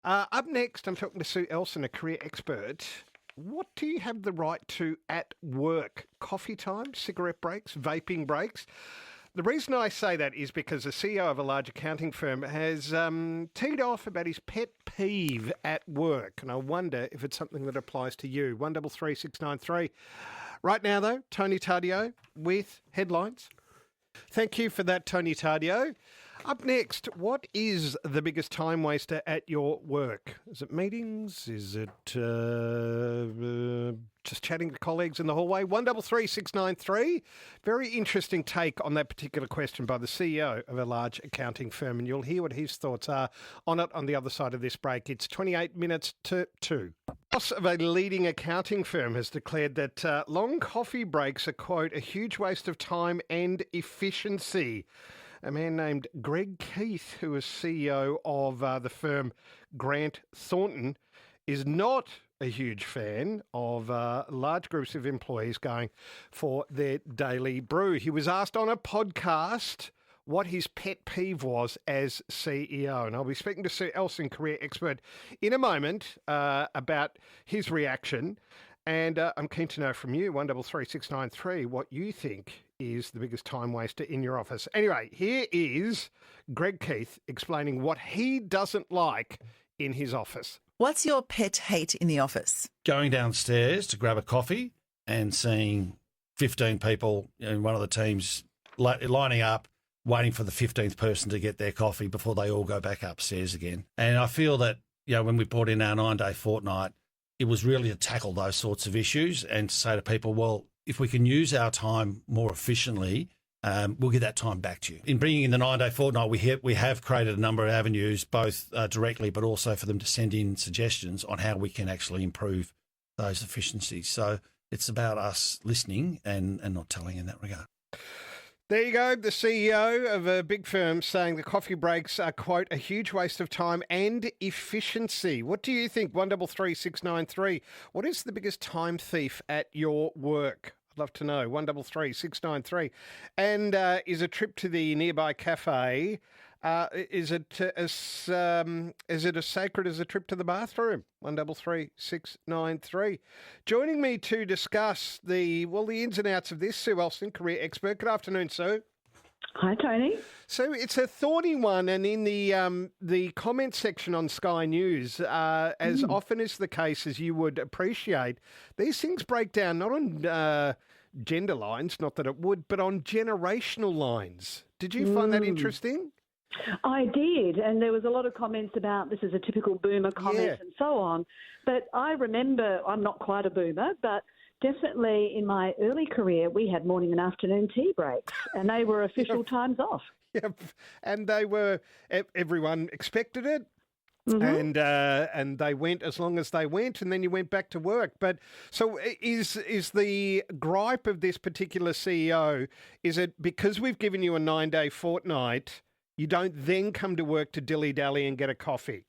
Up next, I'm talking to Sue Ellson, a career expert. What do you have the right to at work? Coffee time, cigarette breaks, vaping breaks? The reason I say that is because the CEO of a large accounting firm has teed off about his pet peeve at work, and I wonder if it's something that applies to you. 133693. Right now, though, Tony Tardio with headlines. Thank you for that, Tony Tardio. Up next, what is the biggest time waster at your work? Is it meetings? Is it just chatting to colleagues in the hallway? 133693. Very interesting take on that particular question by the CEO of a large accounting firm, and you'll hear what his thoughts are on it on the other side of this break. It's 28 minutes to 2. The boss of a leading accounting firm has declared that long coffee breaks are, quote, a huge waste of time and efficiency. A man named Greg Keith, who is CEO of the firm Grant Thornton, is not a huge fan of large groups of employees going for their daily brew. He was asked on a podcast what his pet peeve was as CEO. And I'll be speaking to Sue Ellson, career expert, in a moment about his reaction. And I'm keen to know from you, 133693, what you think is the biggest time waster in your office. Anyway, here is Greg Keith explaining what he doesn't like in his office. What's your pet hate in the office? Going downstairs to grab a coffee and seeing 15 people in one of the teams lining up, waiting for the 15th person to get their coffee before they all go back upstairs again. And I feel that, when we brought in our 9-day fortnight, it was really to tackle those sorts of issues and to say to people, well, if we can use our time more efficiently, we'll get that time back to you. In bringing in the 9-day fortnight, we have created a number of avenues, both directly but also for them to send in suggestions on how we can actually improve those efficiencies. So it's about us listening and not telling in that regard. There you go, the CEO of a big firm saying the coffee breaks are, quote, a huge waste of time and efficiency. What do you think? 133693. What is the biggest time thief at your work? I'd love to know. 133693. And is a trip to the nearby cafe, is it as sacred as a trip to the bathroom? 133693. Joining me to discuss the ins and outs of this, Sue Ellson, career expert. Good afternoon, Sue. Hi, Tony. So it's a thorny one, and in the comment section on Sky News, as often is the case, as you would appreciate, these things break down not on gender lines, not that it would, but on generational lines. Did you find that interesting? I did, and there was a lot of comments about this is a typical boomer comment and so on. But I remember, I'm not quite a boomer, but definitely in my early career, we had morning and afternoon tea breaks, and they were official times off. Yep, and they were, everyone expected it. And they went as long as they went, and then you went back to work. But so is the gripe of this particular CEO, is it because we've given you a 9-day fortnight, you don't then come to work to dilly-dally and get a coffee?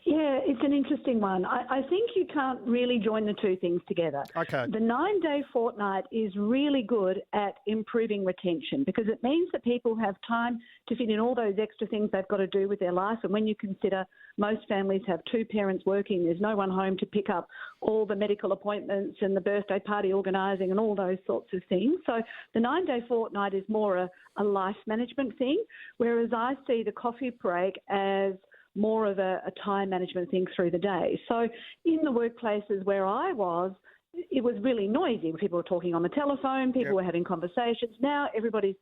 Yeah, it's an interesting one. I think you can't really join the two things together. Okay. The 9-day fortnight is really good at improving retention because it means that people have time to fit in all those extra things they've got to do with their life. And when you consider most families have two parents working, there's no one home to pick up all the medical appointments and the birthday party organising and all those sorts of things. So the 9-day fortnight is more a life management thing, whereas I see the coffee break as more of a time management thing through the day. So in the workplaces where I was, it was really noisy. People were talking on the telephone, people were having conversations. Now everybody's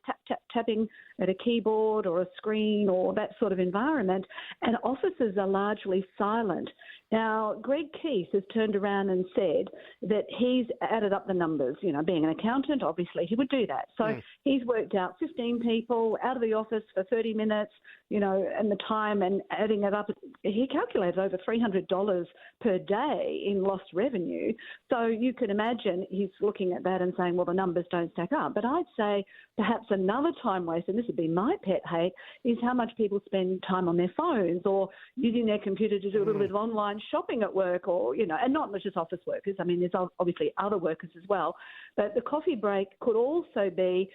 tapping at a keyboard or a screen or that sort of environment, and offices are largely silent. Now, Greg Keith has turned around and said that he's added up the numbers. Being an accountant, obviously he would do that. So he's worked out 15 people out of the office for 30 minutes, and the time and adding it up. He calculated over $300 per day in lost revenue. So you can imagine he's looking at that and saying, well, the numbers don't stack up. But I'd say perhaps another time waste, and this would be my pet hate, is how much people spend time on their phones or using their computer to do a little bit of online shopping at work or, and not just office workers. I mean, there's obviously other workers as well. But the coffee break could also be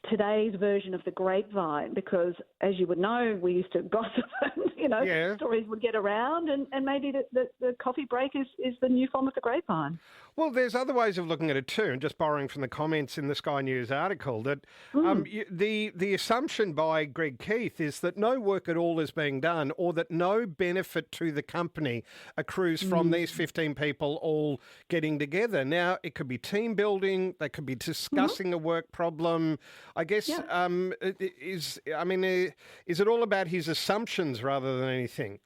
today's version of the grapevine because, as you would know, we used to gossip and, Yeah. stories would get around, and maybe the coffee break is the new form of the grapevine. Well, there's other ways of looking at it too, and just borrowing from the comments in the Sky News article that the assumption by Greg Keith is that no work at all is being done, or that no benefit to the company accrues from these 15 people all getting together. Now, it could be team building, they could be discussing a work problem. I guess is it all about his assumptions rather than anything?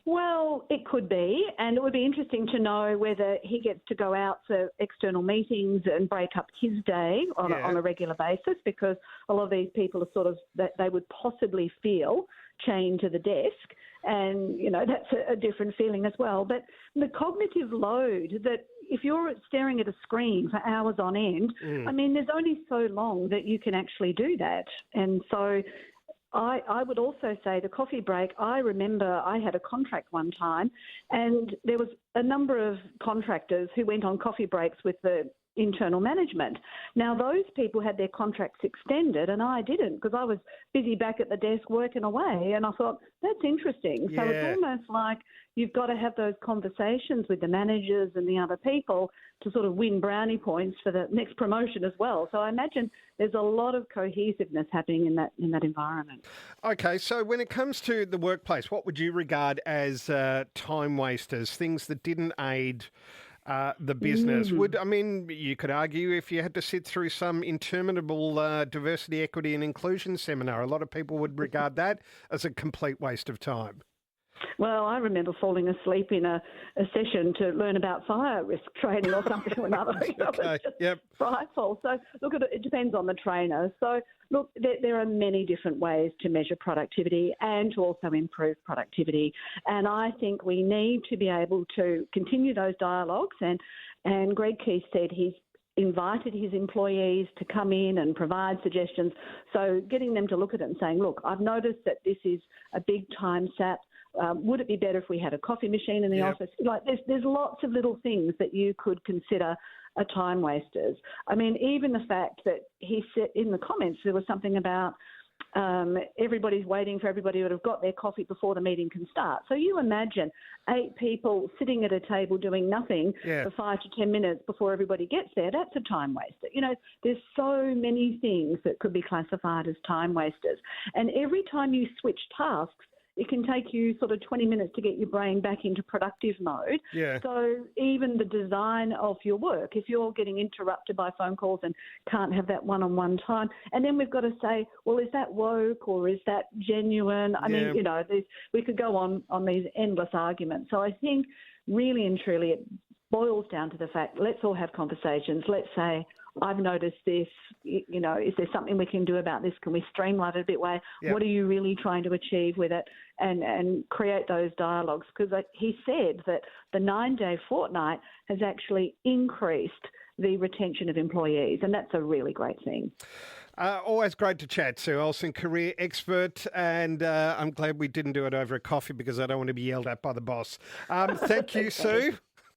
Well, it could be, and it would be interesting to know whether he gets to go out for external meetings and break up his day on a regular basis, because a lot of these people are sort of, that they would possibly feel chained to the desk, and, that's a different feeling as well. But the cognitive load that if you're staring at a screen for hours on end, there's only so long that you can actually do that. And so I would also say the coffee break, I remember I had a contract one time, and there was a number of contractors who went on coffee breaks with the internal management. Now, those people had their contracts extended and I didn't, because I was busy back at the desk working away, and I thought, that's interesting. So it's almost like you've got to have those conversations with the managers and the other people to sort of win brownie points for the next promotion as well. So I imagine there's a lot of cohesiveness happening in that environment. Okay, so when it comes to the workplace, what would you regard as time wasters, things that didn't aid the business? You could argue if you had to sit through some interminable diversity, equity and inclusion seminar, a lot of people would regard that as a complete waste of time. Well, I remember falling asleep in a session to learn about fire risk training or something or another. It was just frightful. So, look, it depends on the trainer. So, look, there are many different ways to measure productivity and to also improve productivity. And I think we need to be able to continue those dialogues. And Greg Keith said he's invited his employees to come in and provide suggestions. So getting them to look at it and saying, look, I've noticed that this is a big time sap. Would it be better if we had a coffee machine in the office? Like, there's lots of little things that you could consider are time wasters. Even the fact that he said in the comments there was something about everybody's waiting for everybody to have got their coffee before the meeting can start. So you imagine 8 people sitting at a table doing nothing for 5 to 10 minutes before everybody gets there. That's a time waster. There's so many things that could be classified as time wasters. And every time you switch tasks, it can take you sort of 20 minutes to get your brain back into productive mode. Yeah. So even the design of your work, if you're getting interrupted by phone calls and can't have that one-on-one time, and then we've got to say, well, is that woke or is that genuine? We could go on these endless arguments. So I think really and truly it boils down to the fact, let's all have conversations. Let's say, I've noticed this, is there something we can do about this? Can we streamline it a bit way? Yep. What are you really trying to achieve with it? And create those dialogues. Because he said that the 9-day fortnight has actually increased the retention of employees, and that's a really great thing. Always great to chat, Sue Ellson, career expert, and I'm glad we didn't do it over a coffee because I don't want to be yelled at by the boss. Thank you, Sue.